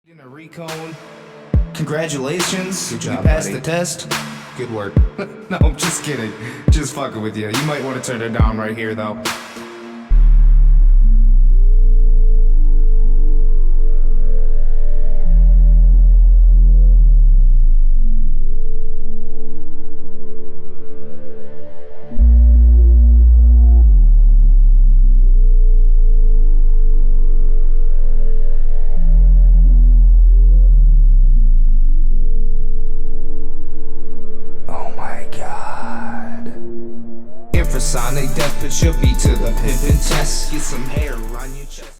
In a recone. Congratulations. Good job, you passed buddy. the test. Good work. No, I'm just kidding. Just fucking with you. You might want to turn it down right here, though. Infrasonic death, put your beat to the pimpin' test. Get some hair on you.